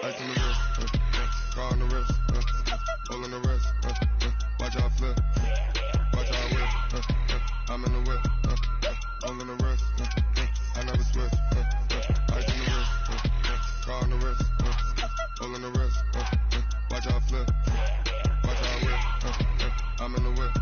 Ice in the wrist, car on the wrist, hole in the wrist, watch out flip, watch out whip, I'm in the whip, hole in the wrist, I never switch, ice in the wrist, car on the wrist, hole in the wrist, watch out flip, watch out whip, I'm in the whip.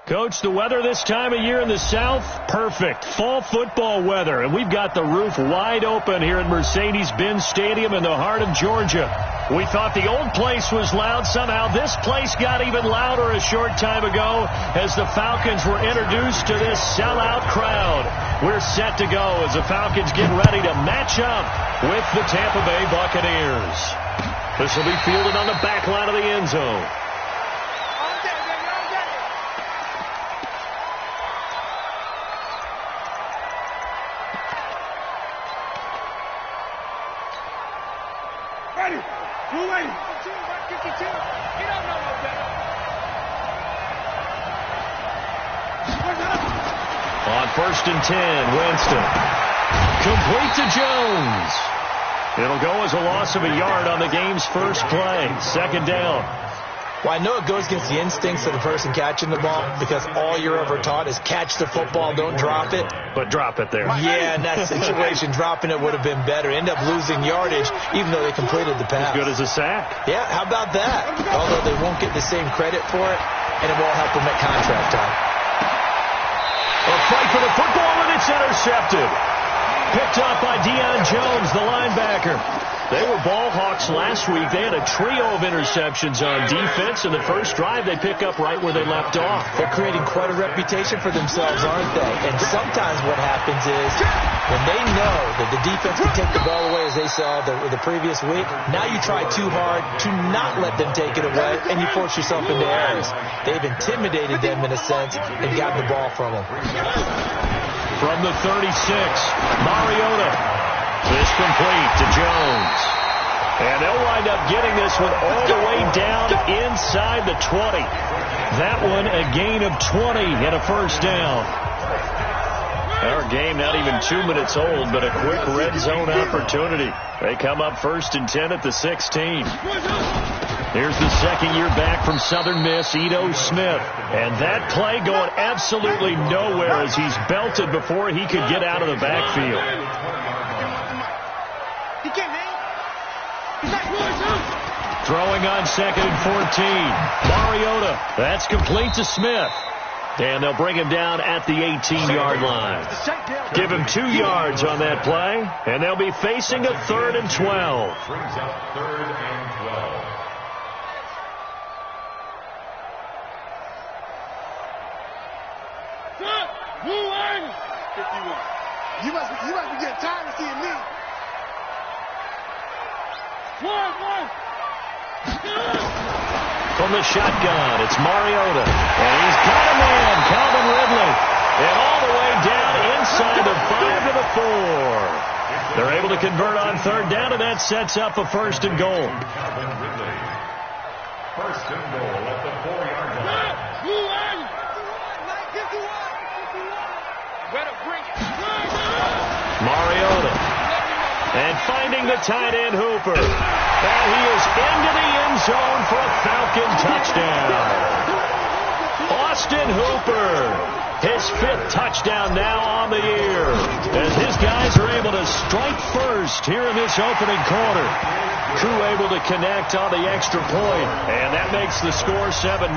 Coach, the weather this time of year in the South, perfect. Fall football weather, and we've got the roof wide open here at Mercedes-Benz Stadium in the heart of Georgia. We thought the old place was loud. Somehow this place got even louder a short time ago as the Falcons were introduced to this sellout crowd. We're set to go as the Falcons get ready to match up with the Tampa Bay Buccaneers. This will be fielded on the back line of the end zone. On 1st and 10, Winston. Complete to Jones. It'll go as a loss of a yard on the game's first play. 2nd down. Well, I know it goes against the instincts of the person catching the ball because all you're ever taught is catch the football, don't drop it. But drop it there. Yeah, in that situation, dropping it would have been better. End up losing yardage, even though they completed the pass. As good as a sack. Yeah, how about that? Although they won't get the same credit for it, and it won't help them at contract time. A fight for the football, and it's intercepted. Picked up by Deion Jones, the linebacker. They were ball hawks last week. They had a trio of interceptions on defense. In the first drive, they pick up right where they left off. They're creating quite a reputation for themselves, aren't they? And sometimes what happens is when they know that the defense can take the ball away, as they saw the previous week, now you try too hard to not let them take it away, and you force yourself into errors. They've intimidated them in a sense and gotten the ball from them. From the 36, Mariota. This complete to Jones. And they'll wind up getting this one all the way down inside the 20. That one a gain of 20 and a first down. Our game not even 2 minutes old, but a quick red zone opportunity. They come up 1st and 10 at the 16. Here's the second year back from Southern Miss, Ito Smith. And that play going absolutely nowhere as he's belted before he could get out of the backfield. Throwing on 2nd and 14. Mariota. That's complete to Smith. And they'll bring him down at the 18-yard line. Give him 2 yards on that play, and they'll be facing a 3rd and 12. Brings up 3rd and 12. You must be getting tired of seeing me. From the shotgun, it's Mariota. And he's got a man, Calvin Ridley. And all the way down inside the 5 to the 4. They're able to convert on 3rd down, and that sets up a 1st and goal. Calvin Ridley. 1st and goal at the 4-yard line. Mariota. And finding the tight end Hooper. And he is into the end zone for a Falcon touchdown. Austin Hooper, his 5th touchdown now on the year, as his guys are able to strike first here in this opening quarter. Crew able to connect on the extra point, and that makes the score 7-0.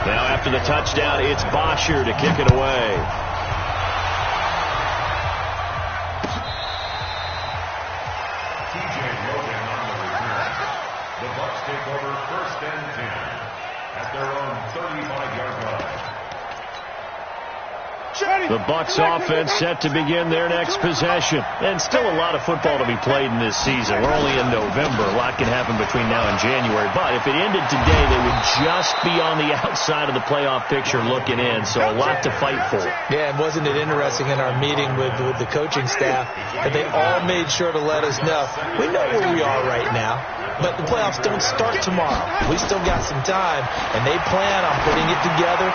Now after the touchdown, it's Bosher to kick it away. Take over 1st and 10 at their own 35-yard line. The Bucs offense set to begin their next possession. And still a lot of football to be played in this season. We're only in November. A lot can happen between now and January. But if it ended today, they would just be on the outside of the playoff picture looking in. So a lot to fight for. Yeah, and wasn't it interesting in our meeting with the coaching staff that they all made sure to let us know, we know where we are right now, but the playoffs don't start tomorrow. We still got some time, and they plan on putting it together,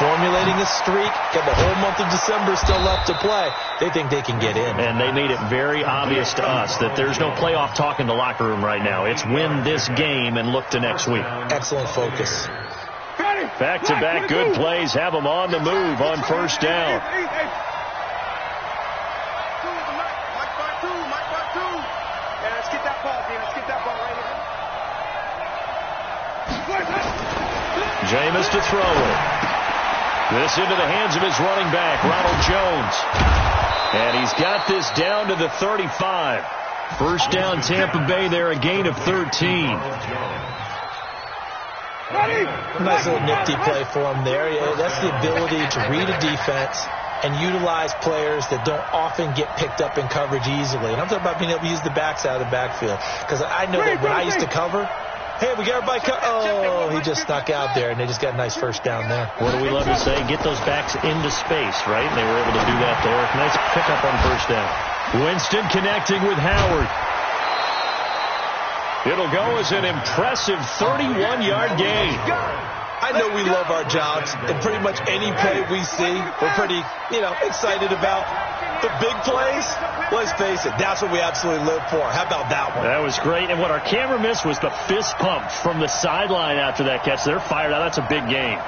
formulating a streak. Got the whole month of December still left to play. They think they can get in. And they made it very obvious to us that there's no playoff talk in the locker room right now. It's win this game and look to next week. Excellent focus. Back-to-back good plays have them on the move on first down. Jameis to throw it. This into the hands of his running back, Ronald Jones. And he's got this down to the 35. First down, Tampa Bay there, a gain of 13. Nice little nifty play for him there. Yeah, that's the ability to read a defense and utilize players that don't often get picked up in coverage easily. And I'm talking about being able to use the backs out of the backfield. Because I know that when I used to cover, hey, we got everybody oh, he just snuck out there, and they just got a nice first down there. What do we love to say? Get those backs into space, right? And they were able to do that there. Nice pickup on first down. Winston connecting with Howard. It'll go as an impressive 31-yard gain. I know we love our jobs, and pretty much any play we see, we're pretty, excited about. The big plays, let's face it, that's what we absolutely live for. How about that one? That was great. And what our camera missed was the fist pump from the sideline after that catch. They're fired out. That's a big gain.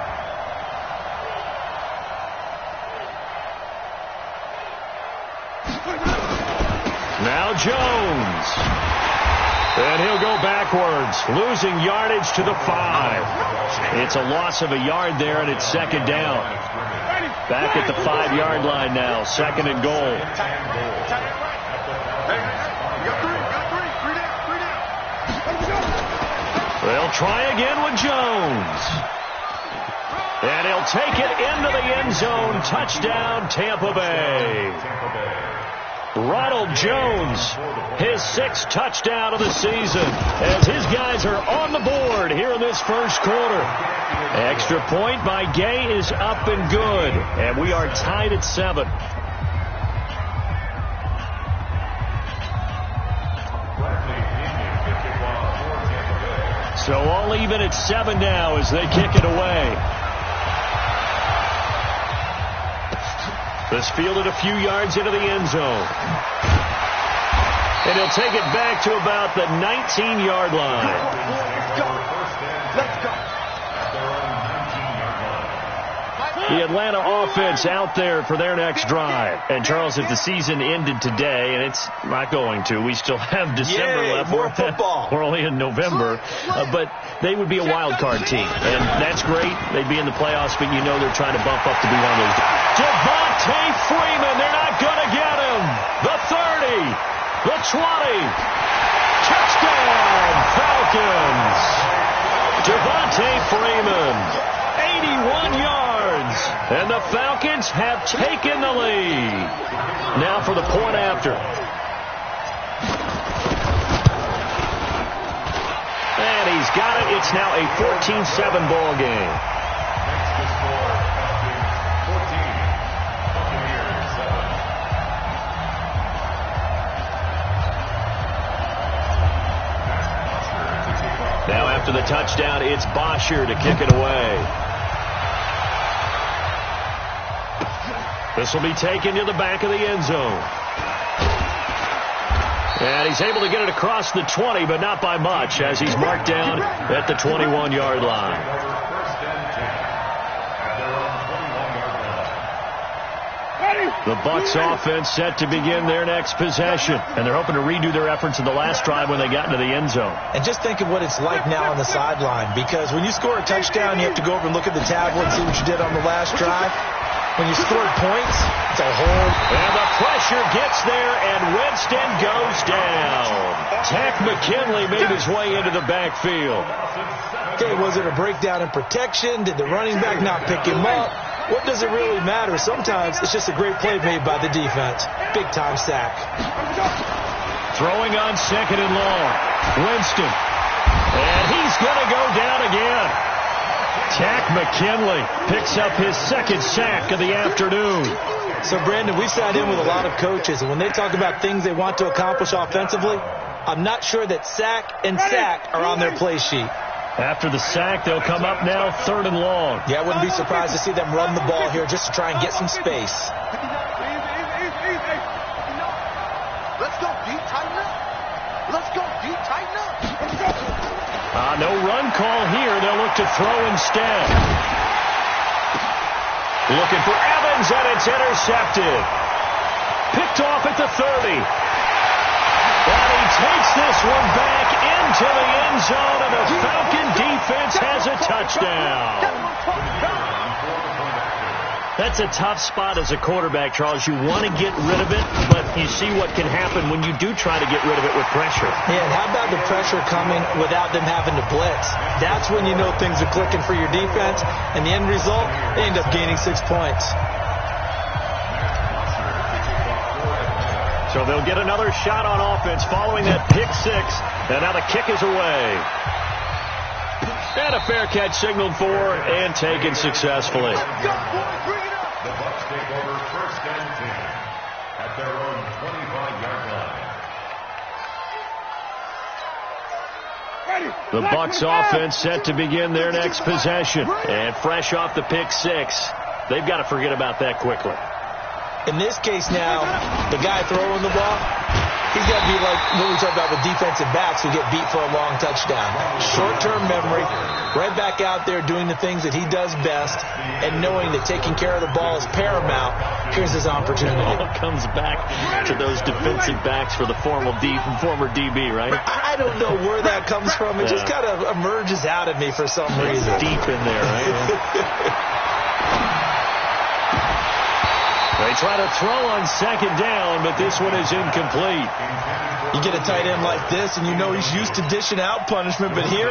Now Jones. And he'll go backwards, losing yardage to the 5. It's a loss of a yard there, and it's second down. Back at the 5-yard line now, second and goal. They'll try again with Jones. And he'll take it into the end zone. Touchdown, Tampa Bay. Ronald Jones, his 6th touchdown of the season, as his guys are on the board here in this first quarter. Extra point by Gay is up and good, and we are tied at 7. So all even at 7 now as they kick it away. This fielded a few yards into the end zone. And he'll take it back to about the 19-yard line. Let's go. The Atlanta offense out there for their next drive. And, Charles, if the season ended today, and it's not going to, we still have December left. More football. We're only in November. But they would be a wild card team. And that's great. They'd be in the playoffs, but you know they're trying to bump up to be one of those. Devontae Freeman, they're not going to get him. The 30, the 20. Touchdown, Falcons. Devontae Freeman, 81 yards. And the Falcons have taken the lead. Now for the point after. And he's got it. It's now a 14-7 ball game. Now after the touchdown, it's Bosher to kick it away. This will be taken to the back of the end zone. And he's able to get it across the 20, but not by much, as he's marked down at the 21-yard line. The Bucs offense set to begin their next possession. And they're hoping to redo their efforts in the last drive when they got into the end zone. And just think of what it's like now on the sideline. Because when you score a touchdown, you have to go over and look at the tablet and see what you did on the last drive. When you scored points, it's a whole... And the pressure gets there, and Winston goes down. Takk McKinley made his way into the backfield. Okay, was it a breakdown in protection? Did the running back not pick him up? What does it really matter? Sometimes it's just a great play made by the defense. Big-time sack. Throwing on second and long. Winston. And he's going to go down again. Takk McKinley picks up his 2nd sack of the afternoon. So, Brandon, we sat in with a lot of coaches, and when they talk about things they want to accomplish offensively, I'm not sure that sack and sack are on their play sheet. After the sack, they'll come up now 3rd and long. Yeah, I wouldn't be surprised to see them run the ball here just to try and get some space. Let's go, D. Tighten up. Let's go, D. Tighten up. No run call here. They'll look to throw instead. Looking for Evans, and it's intercepted. Picked off at the 30. And he takes this one back into the end zone, and the Falcon defense has a touchdown. That's a tough spot as a quarterback, Charles. You want to get rid of it, but you see what can happen when you do try to get rid of it with pressure. Yeah, and how about the pressure coming without them having to blitz? That's when you know things are clicking for your defense, and the end result, they end up gaining 6 points. So they'll get another shot on offense following that pick 6, and now the kick is away. And a fair catch signaled for and taken successfully. The Bucs take over 1st and 10 at their own 25-yard line. The Bucs offense set to begin their next possession. And fresh off the pick 6, they've got to forget about that quickly. In this case now, the guy throwing the ball, he's got to be like what we talk about with defensive backs who get beat for a long touchdown. Short-term memory, right back out there doing the things that he does best, and knowing that taking care of the ball is paramount. Here's his opportunity. It all comes back to those defensive backs for the former DB, right? I don't know where that comes from. It just kind of emerges out of me for some reason. Deep in there, right? They try to throw on 2nd down, but this one is incomplete. You get a tight end like this, and you know he's used to dishing out punishment, but here,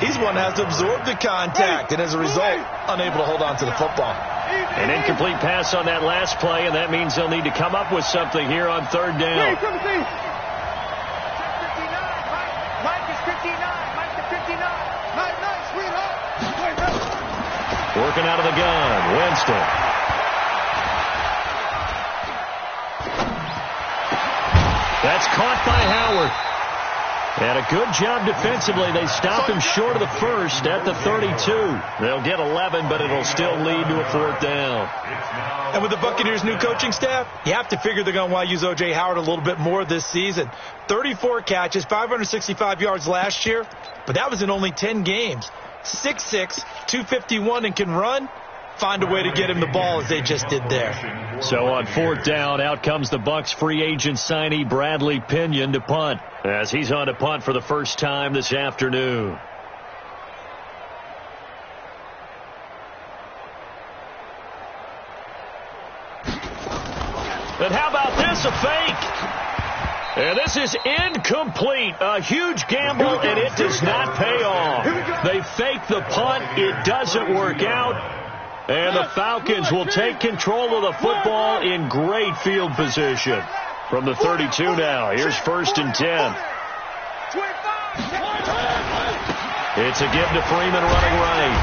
he's one that has to absorb the contact, and as a result, unable to hold on to the football. An incomplete pass on that last play, and that means they'll need to come up with something here on 3rd down. Mike is 59. Mike is 59. Nice, sweetheart. Working out of the gun, Winston. That's caught by Howard. And a good job defensively. They stop him short of the 1st at the 32. They'll get 11, but it'll still lead to a 4th down. And with the Buccaneers' new coaching staff, you have to figure they're going to want to use O.J. Howard a little bit more this season. 34 catches, 565 yards last year, but that was in only 10 games. 6'6", 251, and can run. Find a way to get him the ball as they just did there. So on 4th down, out comes the Bucs free agent signee Bradley Pinion to punt, as he's on to punt for the first time this afternoon. And how about this, a fake? And this is incomplete. A huge gamble, and it does not pay off. They fake the punt. It doesn't work out. And the Falcons will take control of the football in great field position. From the 32 now, here's 1st and 10. It's a give to Freeman running right.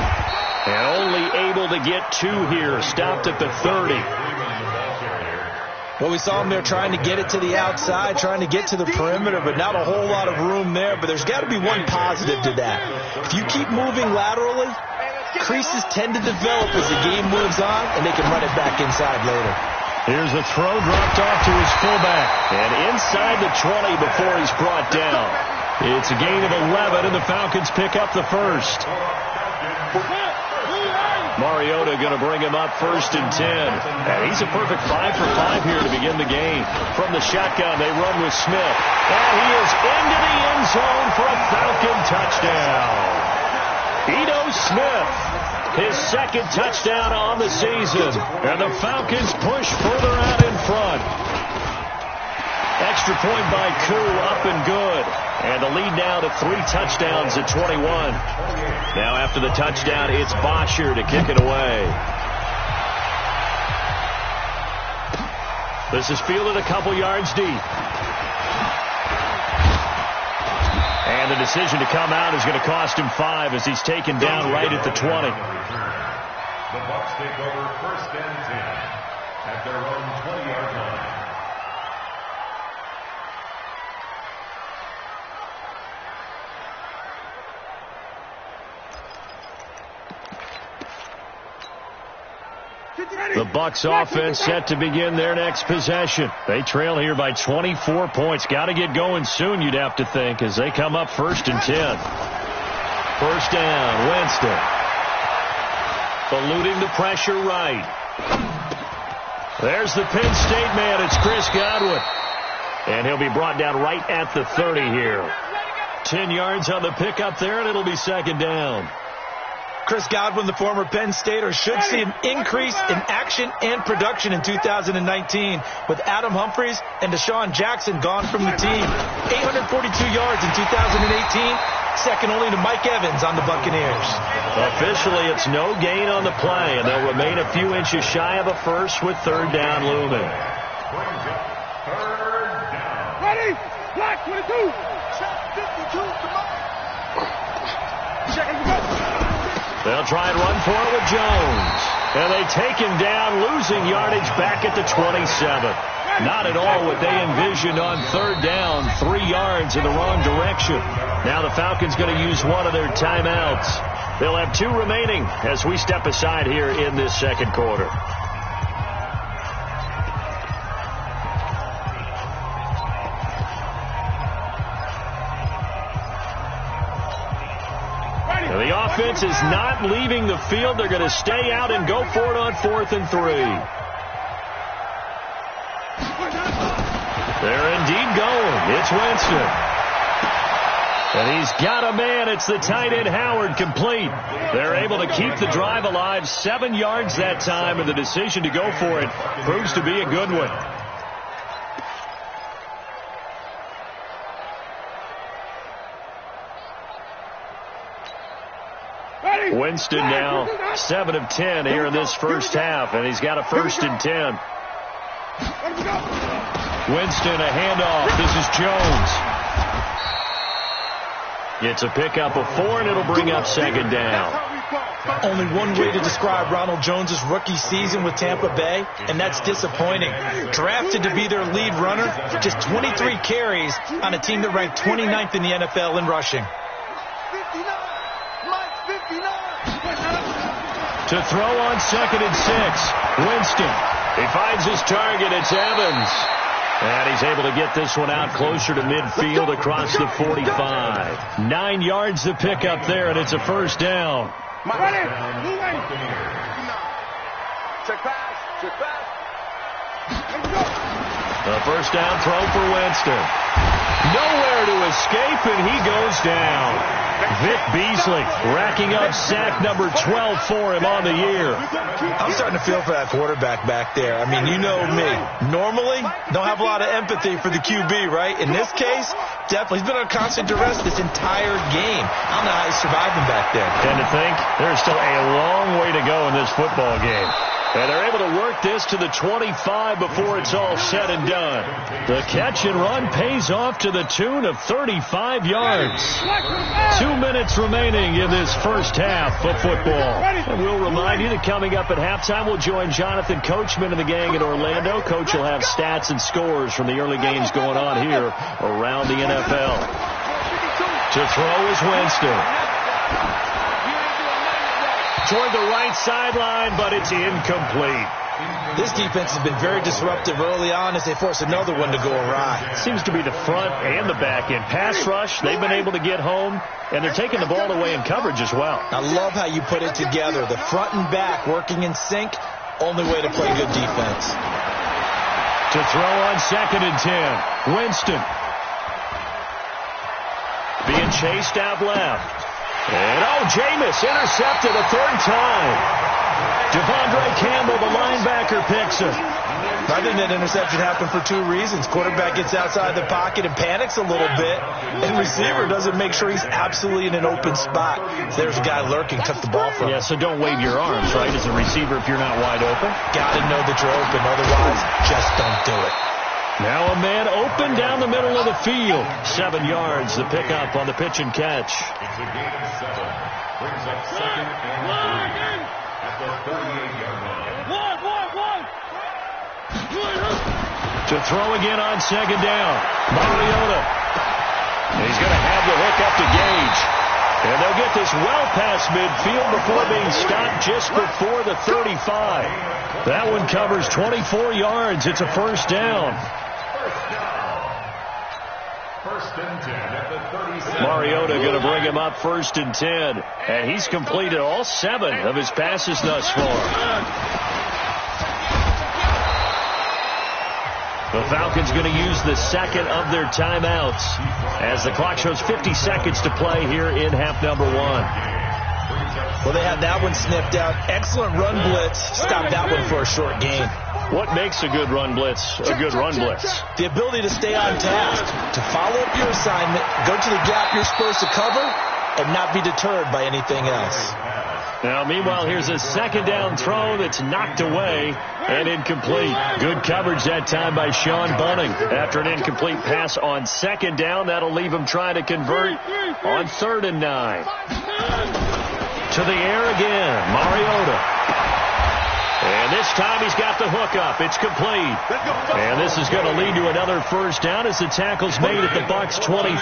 And only able to get 2 here. Stopped at the 30. Well, we saw him there trying to get it to the outside, trying to get to the perimeter, but not a whole lot of room there. But there's got to be one positive to that. If you keep moving laterally, creases tend to develop as the game moves on, and they can run it back inside later. Here's the throw dropped off to his fullback. And inside the 20 before he's brought down. It's a gain of 11, and the Falcons pick up the 1st. Mariota going to bring him up 1st and 10. And he's a perfect 5 for 5 here to begin the game. From the shotgun, they run with Smith. And he is into the end zone for a Falcon touchdown. Ito Smith, his 2nd touchdown on the season. And the Falcons push further out in front. Extra point by Koo, up and good. And the lead now to 3 touchdowns at 21. Now after the touchdown, it's Bosher to kick it away. This is fielded a couple yards deep. And the decision to come out is going to cost him 5 as he's taken down right at the 20. The Bucs take over 1st and 10 at their own 20-yard line. The Bucs offense set to begin their next possession. They trail here by 24 points. Got to get going soon, you'd have to think, as they come up 1st and 10. First down, Winston. Eluding the pressure right. There's the Penn State man. It's Chris Godwin. And he'll be brought down right at the 30 here. 10 yards on the pickup there, and it'll be 2nd down. Chris Godwin, the former Penn Stater, should see an increase in action and production in 2019 with Adam Humphries and Deshaun Jackson gone from the team. 842 yards in 2018, second only to Mike Evans on the Buccaneers. Officially, it's no gain on the play, and they'll remain a few inches shy of a first with 3rd down looming. Ready? Black 22. Check 52, come on. Check it, go. They'll try and run for it with Jones. And they take him down, losing yardage back at the 27. Not at all what they envisioned on 3rd down, 3 yards in the wrong direction. Now the Falcons going to use one of their timeouts. They'll have 2 remaining as we step aside here in this 2nd quarter. The offense is not leaving the field. They're going to stay out and go for it on 4th and 3. They're indeed going. It's Winston. And he's got a man. It's the tight end Howard, complete. They're able to keep the drive alive. 7 yards that time, and the decision to go for it proves to be a good one. Winston now 7 of 10 here in this first half, and he's got a 1st and 10. Winston, a handoff. This is Jones. It's a pickup of 4, and it'll bring up 2nd down. Only one way to describe Ronald Jones' rookie season with Tampa Bay, and that's disappointing. Drafted to be their lead runner, just 23 carries on a team that ranked 29th in the NFL in rushing. 59. Mike 59. To throw on 2nd and 6. Winston. He finds his target. It's Evans. And he's able to get this one out closer to midfield across the 45. 9 yards to pick up there, and it's a 1st down. Check pass. Check pass. The 1st down throw for Winston. Nowhere to escape, and he goes down. Vic Beasley racking up sack number 12 for him on the year. I'm starting to feel for that quarterback back there. I mean, you know me. Normally, don't have a lot of empathy for the QB, right? In this case, definitely. He's been on constant duress this entire game. I don't know how he's surviving back there. Tend to think there's still a long way to go in this football game. And they're able to work this to the 25 before it's all said and done. The catch and run pays off to the tune of 35 yards. 2 minutes remaining in this first half of football. And we'll remind you that coming up at halftime, we'll join Jonathan Coachman and the gang in Orlando. Coach will have stats and scores from the early games going on here around the NFL. To throw is Winston. Toward the right sideline, but it's incomplete. This defense has been very disruptive early on as they force another one to go awry. Seems to be the front and the back end. Pass rush, they've been able to get home, and they're taking the ball away in coverage as well. I love how you put it together. The front and back working in sync, only way to play good defense. To throw on 2nd and 10. Winston. Being chased out left. And, Jameis intercepted a 3rd time. Devondre Campbell, the linebacker, picks him. I think that interception happened for 2 reasons. Quarterback gets outside the pocket and panics a little bit, and receiver doesn't make sure he's absolutely in an open spot. There's a guy lurking, cut the ball from him. Yeah, so don't wave your arms, right, as a receiver if you're not wide open. Got to know that you're open, otherwise just don't do it. Now a man open down the middle of the field. 7 yards, the pickup on the pitch and catch. It's a gain of 7. Brings up 2nd and 3 at the 38-yard line. To throw again on 2nd down. Mariota. He's going to have the hook up to Gage. And they'll get this well past midfield before being stopped just before the 35. That one covers 24 yards. It's a first down. First and 10 at the 37. Mariota going to bring him up 1st and 10. And he's completed all 7 of his passes thus far. The Falcons going to use the second of their timeouts as the clock shows 50 seconds to play here in half number 1. Well, they had that one sniffed out. Excellent run blitz. Stopped that one for a short gain. What makes a good run blitz a good run blitz? The ability to stay on task, to follow up your assignment, go to the gap you're supposed to cover, and not be deterred by anything else. Now, meanwhile, here's a second down throw that's knocked away and incomplete. Good coverage that time by Sean Bunning. After an incomplete pass on second down, that'll leave him trying to convert on 3rd and 9. To the air again, Mariota. And this time he's got the hook up. It's complete. And this is going to lead to another first down as the tackle's made at the Bucs 23.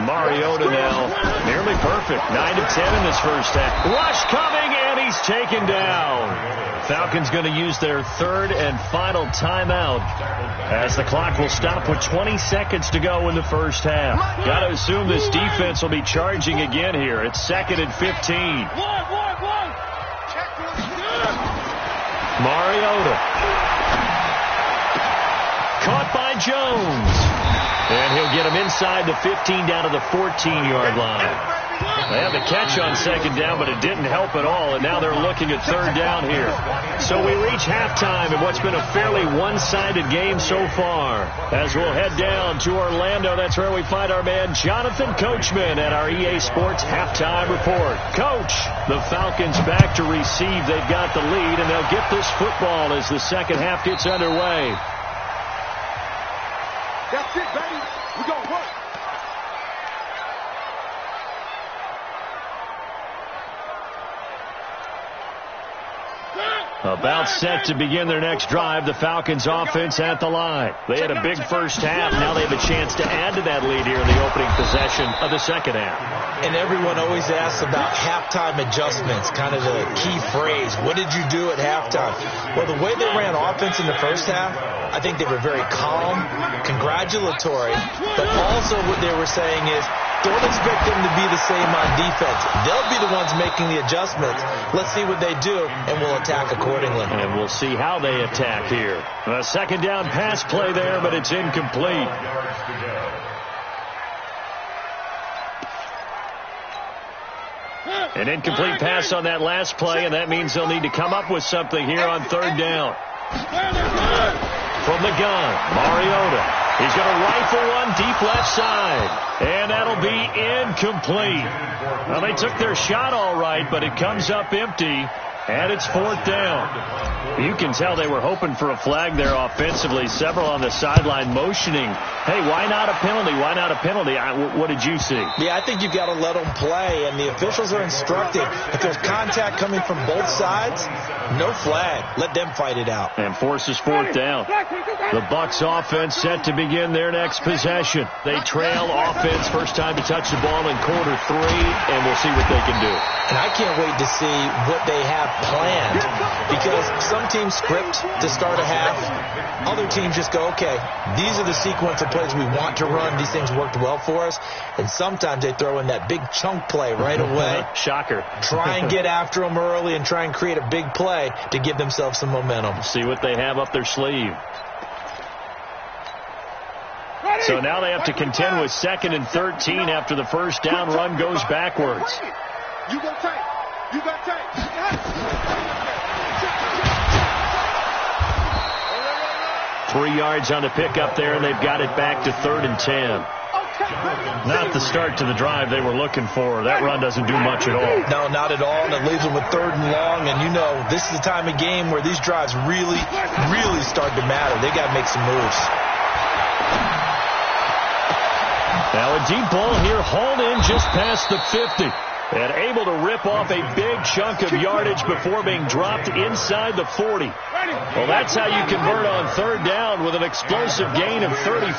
Mariota now nearly perfect. 9 of 10 in this first half. Rush coming, and he's taken down. Falcons going to use their 3rd and final timeout as the clock will stop with 20 seconds to go in the first half. Got to assume this defense will be charging again here. It's 2nd and 15. Mariota. Caught by Jones. And he'll get him inside the 15 down to the 14-yard line. They had the catch on second down, but it didn't help at all, and now they're looking at 3rd down here. So we reach halftime in what's been a fairly one-sided game so far. As we'll head down to Orlando, that's where we find our man Jonathan Coachman at our EA Sports Halftime Report. Coach, the Falcons back to receive. They've got the lead, and they'll get this football as the second half gets underway. That's it, baby. We're going to work. About set to begin their next drive, the Falcons offense at the line. They had a big first half. Now they have a chance to add to that lead here in the opening possession of the second half. And everyone always asks about halftime adjustments, kind of the key phrase. What did you do at halftime? Well, the way they ran offense in the first half, I think they were very calm, congratulatory, but also what they were saying is, don't expect them to be the same on defense. They'll be the ones making the adjustments. Let's see what they do, and we'll attack accordingly. And we'll see how they attack here. A second down pass play there, but it's incomplete. An incomplete pass on that last play, and that means they'll need to come up with something here on 3rd down. From the gun, Mariota. He's going to rifle one deep left side. And that'll be incomplete. Well, they took their shot all right, but it comes up empty. And it's 4th down. You can tell they were hoping for a flag there offensively. Several on the sideline motioning. Hey, why not a penalty? Why not a penalty? What did you see? Yeah, I think you've got to let them play, and the officials are instructed. If there's contact coming from both sides, no flag. Let them fight it out. And forces 4th down. The Bucs offense set to begin their next possession. They trail offense first time to touch the ball in quarter 3, and we'll see what they can do. And I can't wait to see what they have planned, because some teams script to start a half. Other teams just go, okay, these are the sequence of plays we want to run. These things worked well for us. And sometimes they throw in that big chunk play right away. Shocker. Try and get after them early and try and create a big play to give themselves some momentum. See what they have up their sleeve. So now they have to contend with 2nd and 13 after the first down run goes backwards. You go tight. You got tight. 3 yards on the pickup there, and they've got it back to 3rd and 10. Not the start to the drive they were looking for. That run doesn't do much at all. No, not at all, and it leaves them with 3rd and long, and you know this is the time of game where these drives really, really start to matter. They got to make some moves. Now a deep ball here, hauled in just past the 50. And able to rip off a big chunk of yardage before being dropped inside the 40. Well, that's how you convert on third down with an explosive gain of 34.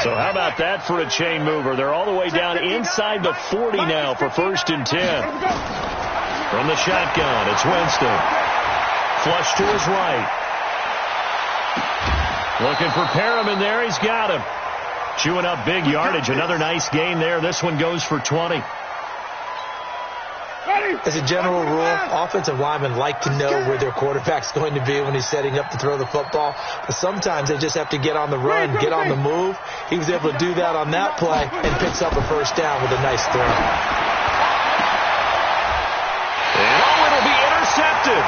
So how about that for a chain mover? They're all the way down inside the 40 now for 1st and 10. From the shotgun, it's Winston. Flush to his right. Looking for Perriman there. He's got him. Chewing up big yardage. Another nice gain there. This one goes for 20. As a general rule, offensive linemen like to know where their quarterback's going to be when he's setting up to throw the football. But sometimes they just have to get on the run, get on the move. He was able to do that on that play and picks up a first down with a nice throw. And it'll be intercepted.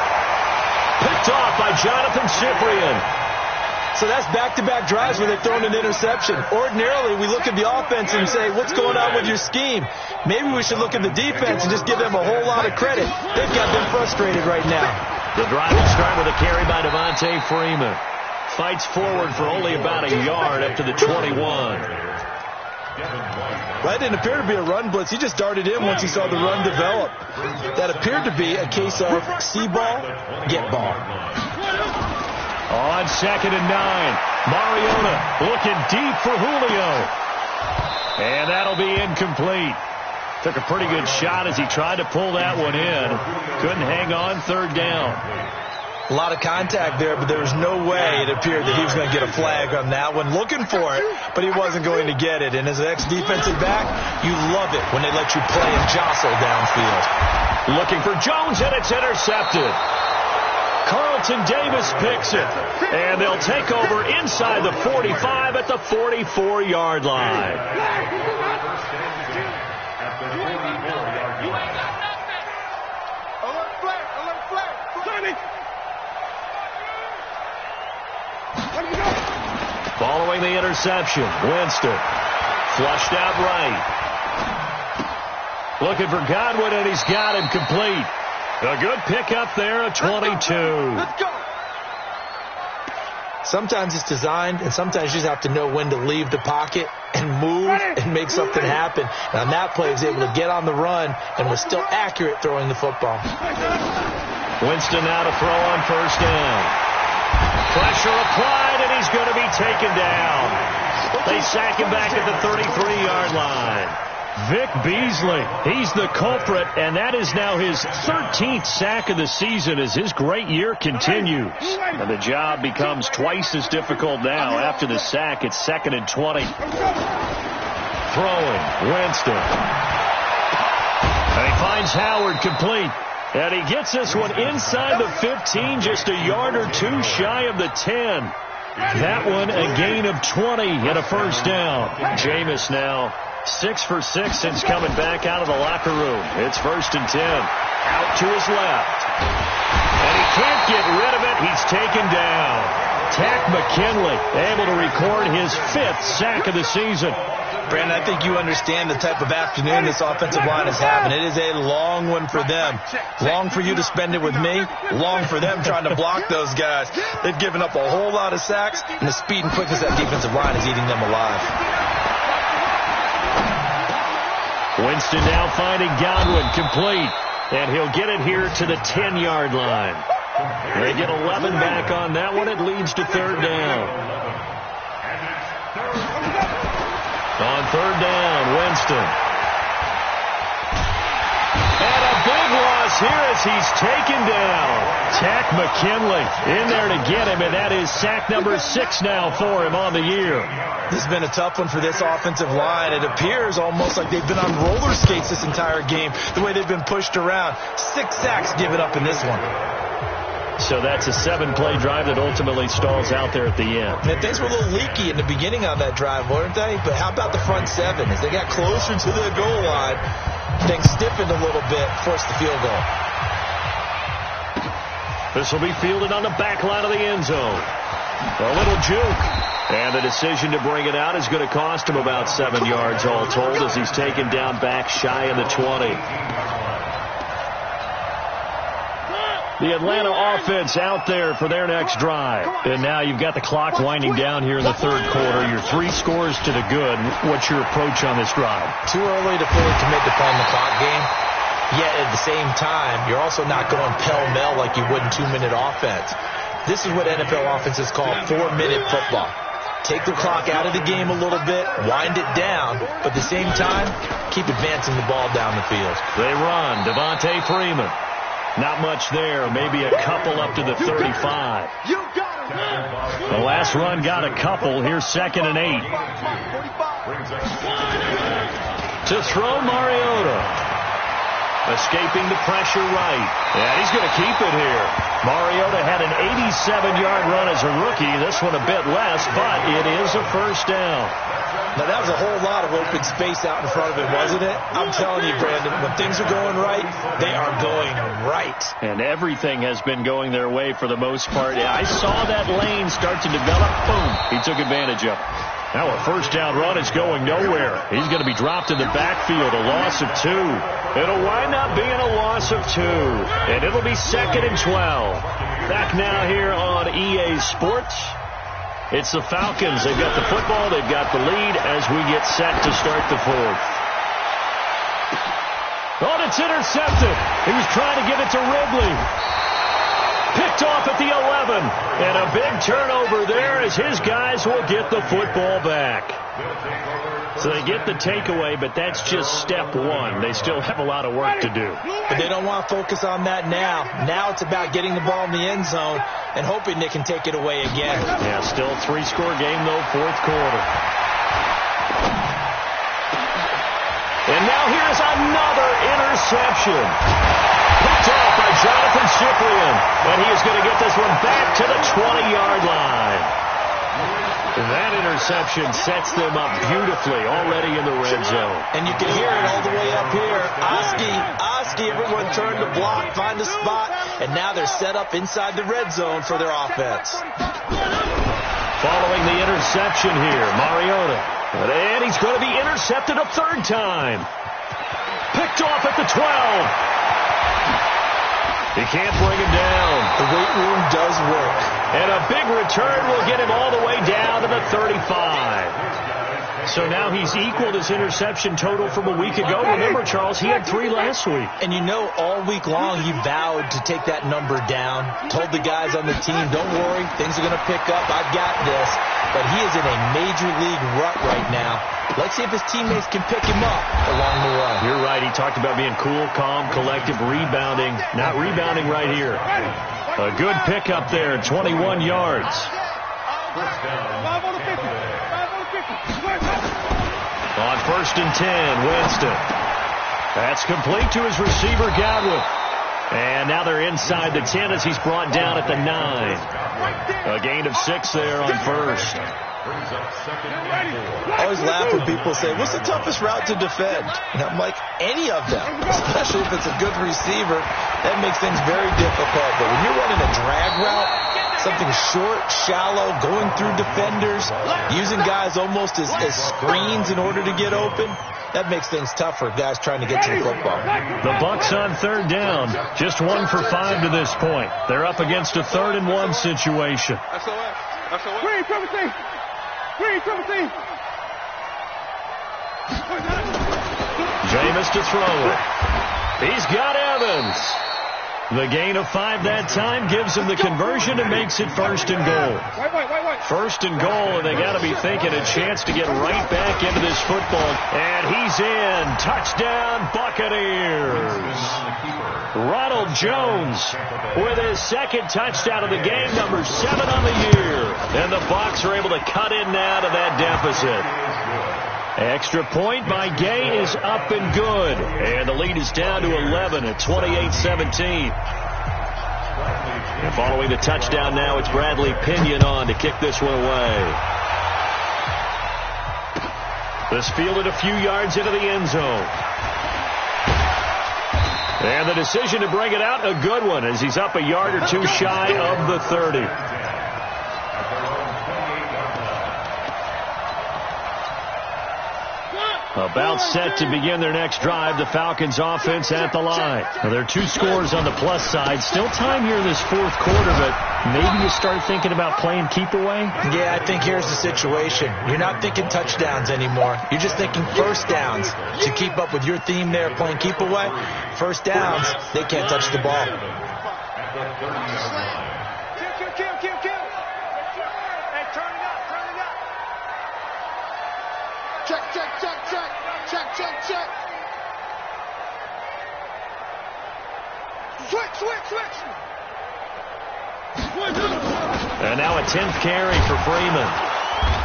Picked off by Jonathan Cyprien. So that's back-to-back drives where they've thrown an interception. Ordinarily, we look at the offense and say, what's going on with your scheme? Maybe we should look at the defense and just give them a whole lot of credit. They've got them frustrated right now. The drive will start with a carry by Devontae Freeman. Fights forward for only about a yard up to the 21. That didn't appear to be a run blitz. He just darted in once he saw the run develop. That appeared to be a case of see ball, get ball. On 2nd and 9, Mariota looking deep for Julio. And that'll be incomplete. Took a pretty good shot as he tried to pull that one in. Couldn't hang on 3rd down. A lot of contact there, but there was no way it appeared that he was going to get a flag on that one. Looking for it, but he wasn't going to get it. And as an ex-defensive back, you love it when they let you play and jostle downfield. Looking for Jones, and it's intercepted. Carlton Davis picks it, and they'll take over inside the 45 at the 44-yard line. Following the interception, Winston flushed out right. Looking for Godwin, and he's got him complete. A good pickup there, a 22. Let's go. Sometimes it's designed, and sometimes you just have to know when to leave the pocket and move and make something happen. And on that play, he was able to get on the run and was still accurate throwing the football. Winston now to throw on 1st down. Pressure applied, and he's going to be taken down. They sack him back at the 33-yard line. Vic Beasley, he's the culprit, and that is now his 13th sack of the season as his great year continues. And the job becomes twice as difficult now. After the sack, it's 2nd and 20. Throwing, Winston. And he finds Howard complete. And he gets this one inside the 15, just a yard or two shy of the 10. That one a gain of 20 and a first down. Jameis now 6 for 6 since coming back out of the locker room. It's 1st and 10. Out to his left. And he can't get rid of it. He's taken down. Tack McKinley able to record his 5th sack of the season. Brandon, I think you understand the type of afternoon this offensive line is having. It is a long one for them. Long for you to spend it with me. Long for them trying to block those guys. They've given up a whole lot of sacks, and the speed and quickness of that defensive line is eating them alive. Winston now finding Godwin complete, and he'll get it here to the 10-yard line. They get 11 back on that one. It leads to 3rd down. On 3rd down, Winston. And a big loss here as he's taken down. Tack McKinley in there to get him, and that is sack number 6 now for him on the year. This has been a tough one for this offensive line. It appears almost like they've been on roller skates this entire game, the way they've been pushed around. 6 sacks given up in this one. So that's a 7-play drive that ultimately stalls out there at the end. And things were a little leaky in the beginning on that drive, weren't they? But how about the front 7? As they got closer to the goal line, things stiffened a little bit, forced the field goal. This will be fielded on the back line of the end zone. A little juke. And the decision to bring it out is going to cost him about 7 yards all told as he's taken down back shy of the 20. The Atlanta offense out there for their next drive. And now you've got the clock winding down here in the 3rd quarter. Your 3 scores to the good. What's your approach on this drive? Too early to fully commit to playing the clock game. Yet at the same time, you're also not going pell-mell like you would in 2-minute offense. This is what NFL offenses call 4-minute football. Take the clock out of the game a little bit, wind it down, but at the same time, keep advancing the ball down the field. They run. Devontae Freeman. Not much there. Maybe a couple up to the 35. The last run got a couple. Here's 2nd and 8. To throw, Mariota. Escaping the pressure right. And he's going to keep it here. Mariota had an 87-yard run as a rookie. This one a bit less, but it is a first down. Now, that was a whole lot of open space out in front of it, wasn't it? I'm telling you, Brandon, when things are going right, they are going right. And everything has been going their way for the most part. I saw that lane start to develop. Boom. He took advantage of it. Now a first down run is going nowhere. He's going to be dropped in the backfield, a loss of 2. It'll wind up being a loss of 2. And it'll be 2nd and 12. Back now here on EA Sports. It's the Falcons. They've got the football. They've got the lead as we get set to start the 4th. Oh, it's intercepted. He was trying to give it to Ridley. Picked off at the 11. And a big turnover there as his guys will get the football back. So they get the takeaway, but that's just step 1. They still have a lot of work to do. But they don't want to focus on that now. Now it's about getting the ball in the end zone and hoping they can take it away again. Yeah, still a 3-score game, though, 4th quarter. And now here's another interception. Picked off by Jonathan Cyprien. And he is going to get this one back to the 20-yard line. That interception sets them up beautifully already in the red zone. And you can hear it all the way up here. Oski, everyone turned to block, find a spot, and now they're set up inside the red zone for their offense. Following the interception here, Mariota. And he's going to be intercepted a 3rd time. Picked off at the 12. He can't bring him down. The weight room does work. And a big return will get him all the way down to the 35. So now he's equaled his interception total from a week ago. Remember, Charles, he had 3 last week. And you know, all week long he vowed to take that number down. Told the guys on the team, don't worry, things are going to pick up. I've got this. But he is in a major league rut right now. Let's see if his teammates can pick him up along the way. You're right. He talked about being cool, calm, collective, rebounding. Not rebounding right here. A good pickup there, 21 yards. On 1st and 10, Winston. That's complete to his receiver, Godwin. And now they're inside the 10 as he's brought down at the 9. A gain of 6 there on 1st. I always laugh when people say, what's the toughest route to defend? And I'm like, any of them, especially if it's a good receiver. That makes things very difficult. But when you're running a drag route, something short, shallow, going through defenders, using guys almost as screens in order to get open, that makes things tough for guys trying to get to the football. The Bucs on 3rd down. Just 1 for 5 to this point. They're up against a 3rd and 1 situation. Jameis to throw it. He's got Evans. The gain of 5 that time gives him the conversion and makes it 1st and goal. 1st and goal, and they got to be thinking a chance to get right back into this football. And he's in. Touchdown, Buccaneers. Ronald Jones with his 2nd touchdown of the game, number 7 on the year. And the Bucs are able to cut in now to that deficit. Extra point by Gay is up and good. And the lead is down to 11 at 28-17. And following the touchdown now, it's Bradley Pinion on to kick this one away. This fielded a few yards into the end zone. And the decision to bring it out, a good one, as he's up a yard or 2 shy of the 30. About set to begin their next drive. The Falcons offense at the line. Now, there are 2 scores on the plus side. Still time here in this 4th quarter, but maybe you start thinking about playing keep away? Yeah, I think here's the situation. You're not thinking touchdowns anymore. You're just thinking first downs. To keep up with your theme there, playing keep away, first downs, they can't touch the ball. Check. Switch. And now a 10th carry for Freeman.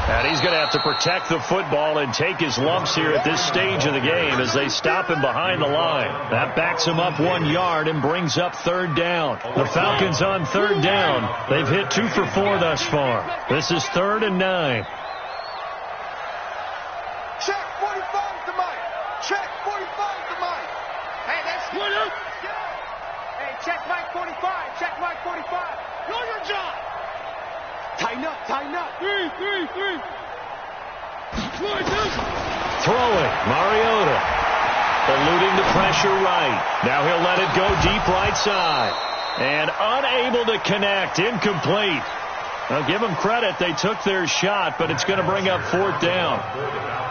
And he's going to have to protect the football and take his lumps here at this stage of the game as they stop him behind the line. That backs him up 1 yard and brings up 3rd down. The Falcons on 3rd down. They've hit 2 for 4 thus far. This is 3rd and 9. Check 45 to Mike. Check 45 to Mike. Hey, that's what up. Hey, check Mike 45. Check Mike 45. Know your job. Tighten up. 3. Throwing, Mariota. Eluding the pressure right. Now he'll let it go deep right side. And unable to connect. Incomplete. Now give them credit. They took their shot, but it's going to bring up 4th down.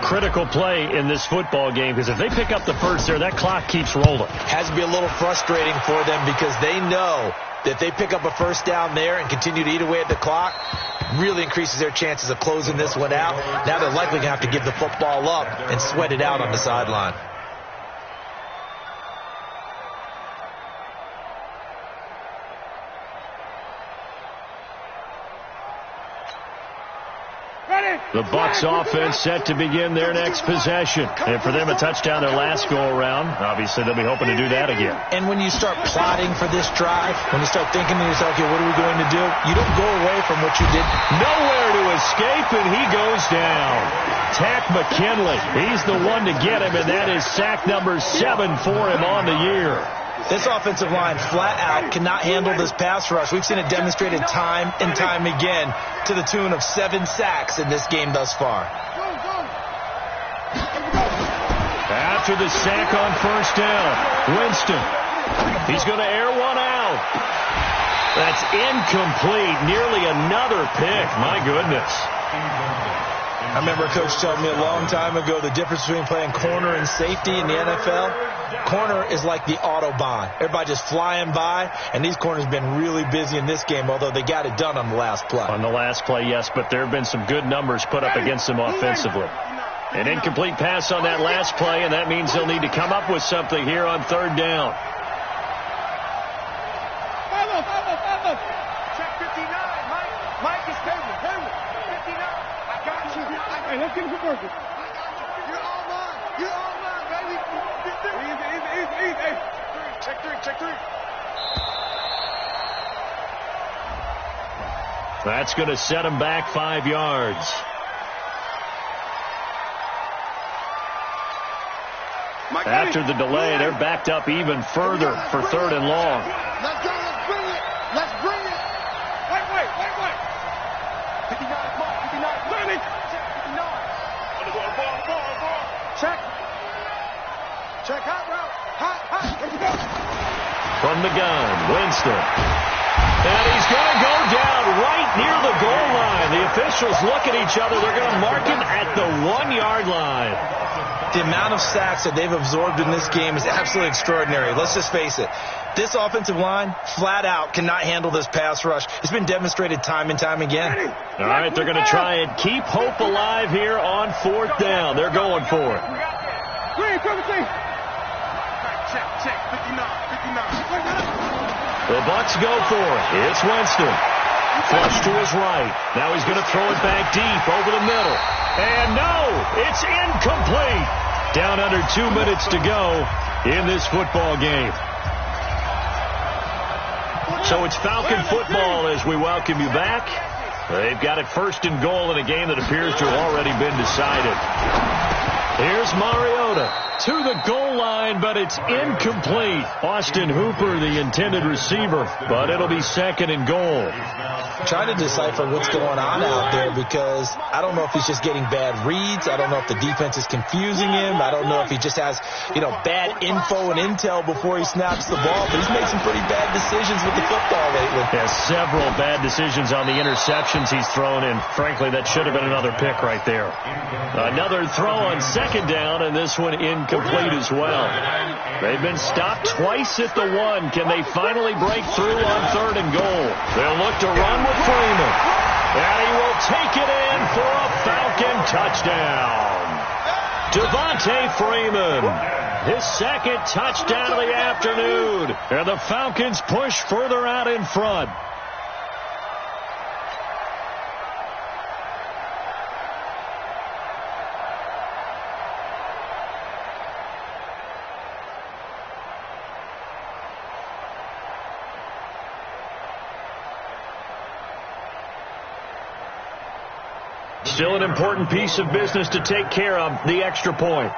Critical play in this football game, because if they pick up the first there, that clock keeps rolling. Has to be a little frustrating for them because they know that they pick up a first down there and continue to eat away at the clock, really increases their chances of closing this one out. Now they're likely going to have to give the football up and sweat it out on the sideline. The Bucs offense set to begin their next possession. And for them, a touchdown their last go-around. Obviously, they'll be hoping to do that again. And when you start plotting for this drive, when you start thinking to yourself, okay, what are we going to do? You don't go away from what you did. Nowhere to escape, and he goes down. Tack McKinley, he's the one to get him, and that is sack number 7 for him on the year. This offensive line flat out cannot handle this pass rush. We've seen it demonstrated time and time again to the tune of 7 sacks in this game thus far. After the sack on first down, Winston. He's going to air one out. That's incomplete. Nearly another pick. My goodness. I remember a coach telling me a long time ago the difference between playing corner and safety in the NFL. Corner is like the Autobahn. Everybody just flying by, and these corners have been really busy in this game, although they got it done on the last play. On the last play, yes, but there have been some good numbers put up against them offensively. An incomplete pass on that last play, and that means they'll need to come up with something here on 3rd down. Check 59. Mike is paying. 59. I got you. Hey, let's get him some work. You're all mine, baby. Easy. Hey. Check 3. That's going to set them back 5 yards. After the delay, they're backed up even further for 3rd and long. Let's go. Let's bring it. Wait. 59. Come on. 59. 59. Check hot route. Hot. Let's go. From the gun, Winston. And he's going to go down right near the goal line. The officials look at each other. They're going to mark him at the 1-yard line. The amount of sacks that they've absorbed in this game is absolutely extraordinary. Let's just face it. This offensive line, flat out, cannot handle this pass rush. It's been demonstrated time and time again. All right, they're going to try and keep hope alive here on 4th down. They're going for it. Check. 59. The Bucs go for it. It's Winston. Flush to his right. Now he's going to throw it back deep over the middle. And no, it's incomplete. Down under 2 minutes to go in this football game. So it's Falcon football as we welcome you back. They've got it 1st and goal in a game that appears to have already been decided. Here's Mariota to the goal line, but it's incomplete. Austin Hooper, the intended receiver, but it'll be 2nd and goal. trying to decipher what's going on out there, because I don't know if he's just getting bad reads. I don't know if the defense is confusing him. I don't know if he just has, bad info and intel before he snaps the ball. But he's made some pretty bad decisions with the football lately. Yeah, several bad decisions on the interceptions he's thrown in. Frankly, that should have been another pick right there. Another throw on second down, and this one incomplete as well. They've been stopped twice at the 1. Can they finally break through on 3rd and goal? They'll look to run with Freeman. And he will take it in for a Falcon touchdown. Devontae Freeman, his second touchdown of the afternoon. And the Falcons push further out in front. Still an important piece of business to take care of, the extra point.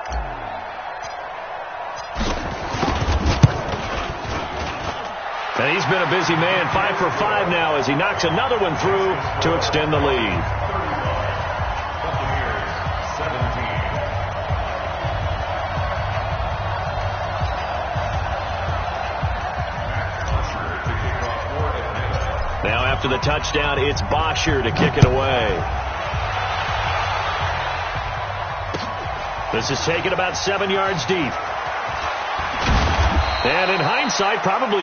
And he's been a busy man, 5 for 5 now as he knocks another one through to extend the lead. Now after the touchdown, it's Bosher to kick it away. This is taken about 7 yards deep. And in hindsight, probably